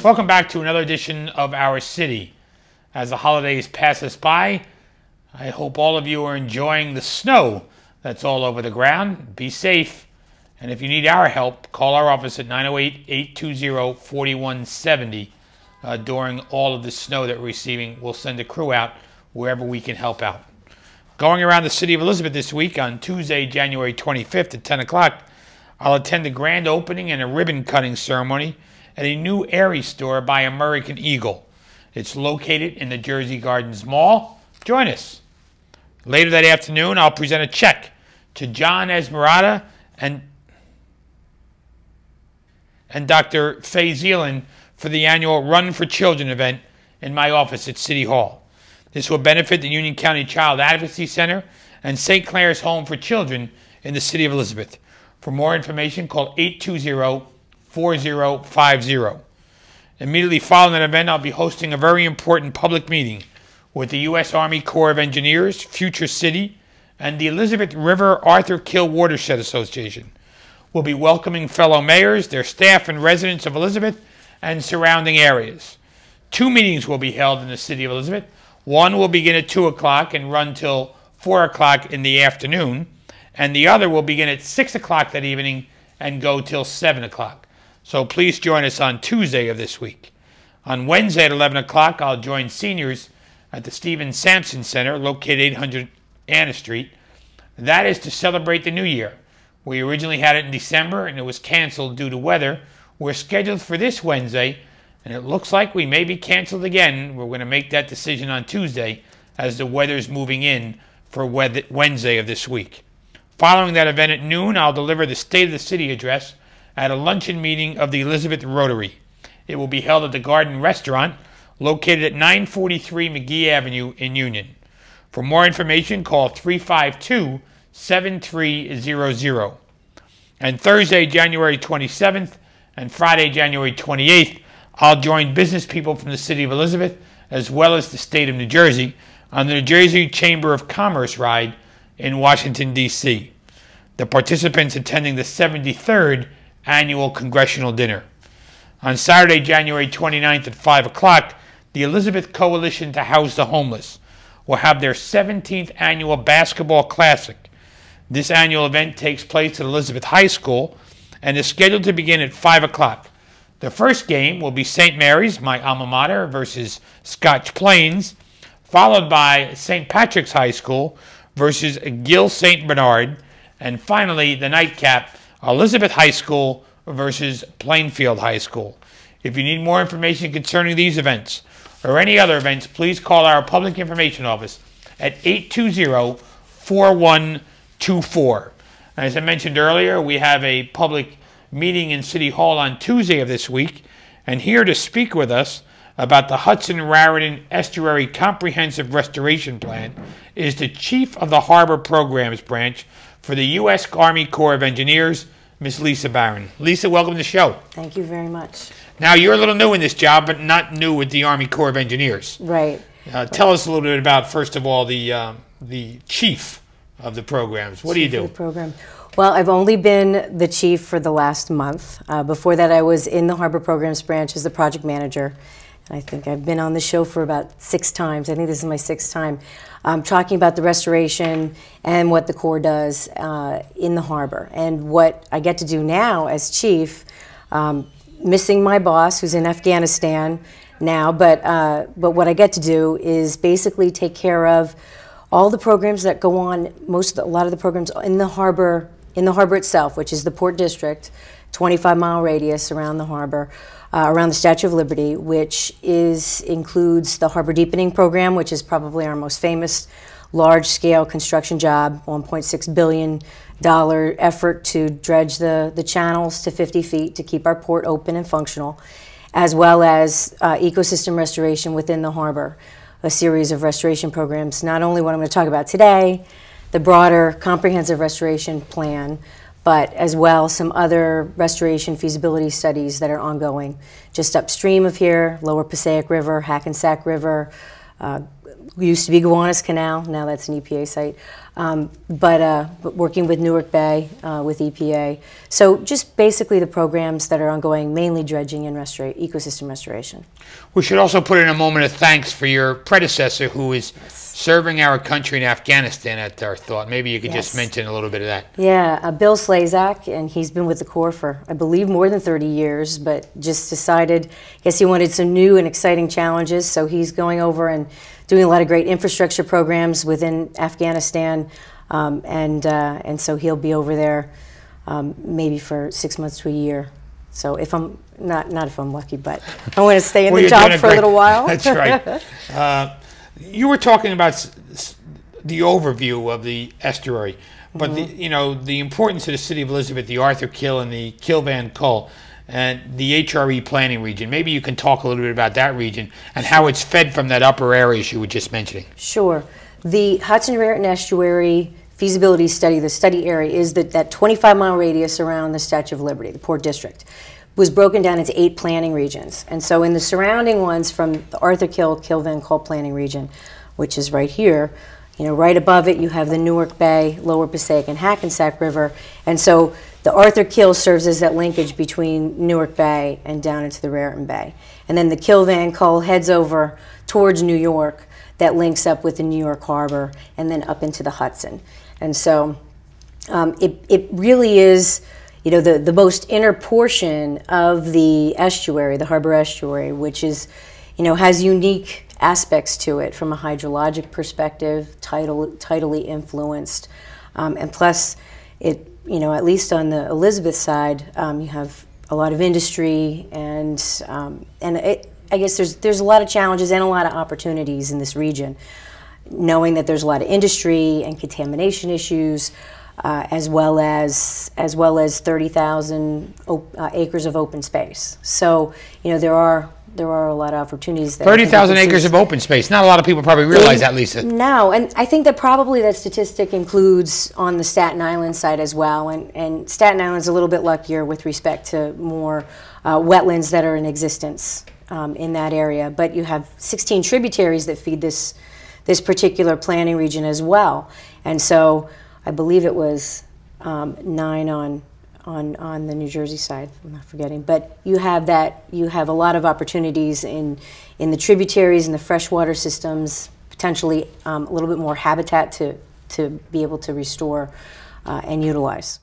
Welcome back to another edition of Our City. As the holidays pass us by, I hope all of you are enjoying the snow that's all over the ground. Be safe, and if you need our help, call our office at 908-820-4170 during all of the snow that we're receiving. We'll send a crew out wherever we can help out. Going around the city of Elizabeth this week on Tuesday, January 25th at 10 o'clock, I'll attend the grand opening and a ribbon cutting ceremony at a new Aerie store by American Eagle. It's located in the Jersey Gardens Mall. Join us. Later that afternoon, I'll present a check to John Esmeralda and Dr. Faye Zeeland for the annual Run for Children event in my office at City Hall. This will benefit the Union County Child Advocacy Center and St. Clair's Home for Children in the city of Elizabeth. For more information, call 820-4050. Immediately following that event, I'll be hosting a very important public meeting with the U.S. Army Corps of Engineers, Future City, and the Elizabeth River Arthur Kill Watershed Association. We'll be welcoming fellow mayors, their staff, and residents of Elizabeth and surrounding areas. Two meetings will be held in the city of Elizabeth. One will begin at 2 o'clock and run till 4 o'clock in the afternoon, and the other will begin at 6 o'clock that evening and go till 7 o'clock. So please join us on Tuesday of this week. On Wednesday at 11 o'clock, I'll join seniors at the Stephen Sampson Center, located 800 Anna Street. That is to celebrate the new year. We originally had it in December, and it was canceled due to weather. We're scheduled for this Wednesday, and it looks like we may be canceled again. We're going to make that decision on Tuesday as the weather's moving in for Wednesday of this week. Following that event at noon, I'll deliver the State of the City address at a luncheon meeting of the Elizabeth Rotary. It will be held at the Garden Restaurant, located at 943 McGee Avenue in Union. For more information, call 352-7300. And Thursday, January 27th, and Friday, January 28th, I'll join business people from the city of Elizabeth, as well as the state of New Jersey, on the New Jersey Chamber of Commerce ride in Washington, D.C. The participants attending the 73rd Annual Congressional Dinner. On Saturday, January 29th at 5 o'clock, the Elizabeth Coalition to House the Homeless will have their 17th Annual Basketball Classic. This annual event takes place at Elizabeth High School and is scheduled to begin at 5 o'clock. The first game will be St. Mary's, my alma mater, versus Scotch Plains, followed by St. Patrick's High School versus Gill St. Bernard, and finally, the nightcap, Elizabeth High School versus Plainfield High School. If you need more information concerning these events or any other events, please call our Public Information Office at 820-4124. As I mentioned earlier, we have a public meeting in City Hall on Tuesday of this week, and here to speak with us about the Hudson-Raritan Estuary Comprehensive Restoration Plan is the Chief of the Harbor Programs Branch for the U.S. Army Corps of Engineers, Ms. Lisa Barron. Lisa, welcome to the show. Thank you very much. Now, you're a little new in this job, but not new with the Army Corps of Engineers. Right. Tell us a little bit about, first of all, the chief of the programs. What do you do? Chief of the program. Well, I've only been the chief for the last month. Before that, I was in the Harbor Programs Branch as the project manager. And I think I've been on the show for about 6 times. I think this is my 6th time talking about the restoration and what the Corps does in the harbor. And what I get to do now as chief, missing my boss who's in Afghanistan now, but what I get to do is basically take care of all the programs that go on, a lot of the programs in the harbor itself, which is the Port District, 25-mile radius around the harbor, around the Statue of Liberty, which includes the Harbor Deepening Program, which is probably our most famous large-scale construction job, $1.6 billion effort to dredge the channels to 50 feet to keep our port open and functional, as well as ecosystem restoration within the harbor, a series of restoration programs, not only what I'm going to talk about today, the broader comprehensive restoration plan, but as well some other restoration feasibility studies that are ongoing. Just upstream of here, Lower Passaic River, Hackensack River, used to be Gowanus Canal, now that's an EPA site, but working with Newark Bay, with EPA. So just basically the programs that are ongoing, mainly dredging and ecosystem restoration. We should also put in a moment of thanks for your predecessor who is serving our country in Afghanistan at our thought. Maybe you could just mention a little bit of that. Yeah, Bill Slazak, and he's been with the Corps for, I believe, more than 30 years, but just decided, I guess he wanted some new and exciting challenges, so he's going over and doing a lot of great infrastructure programs within Afghanistan, and so he'll be over there maybe for 6 months to a year. So if I'm, not if I'm lucky, but I want to stay in the job for a little while. That's right. You were talking about the overview of the estuary, but the importance of the city of Elizabeth, the Arthur Kill and the Kill-Van Kull, and the HRE planning region. Maybe you can talk a little bit about that region and how it's fed from that upper areas you were just mentioning. Sure. The Hudson-Raritan Estuary feasibility study, the study area, is that 25-mile radius around the Statue of Liberty, the Port District, was broken down into 8 planning regions. And so in the surrounding ones from the Arthur Kill, Kill-Van Kull planning region, which is right here, right above it you have the Newark Bay, Lower Passaic, and Hackensack River. And so the Arthur Kill serves as that linkage between Newark Bay and down into the Raritan Bay. And then the Kill-Van Kull heads over towards New York, that links up with the New York Harbor and then up into the Hudson. And so it really is, the most inner portion of the estuary, the harbor estuary, which is, has unique aspects to it from a hydrologic perspective, tidally influenced, and plus it, at least on the Elizabeth side, you have a lot of industry and I guess there's a lot of challenges and a lot of opportunities in this region, knowing that there's a lot of industry and contamination issues, as well as 30,000 acres of open space. So there are a lot of opportunities there. 30,000 acres of open space. Not a lot of people probably realize that, Lisa. No, and I think that probably that statistic includes on the Staten Island side as well. And Staten Island's a little bit luckier with respect to more wetlands that are in existence in that area. But you have 16 tributaries that feed this particular planning region as well. And so I believe it was 9 on the New Jersey side, I'm not forgetting. But you have a lot of opportunities in the tributaries and the freshwater systems, potentially a little bit more habitat to be able to restore and utilize.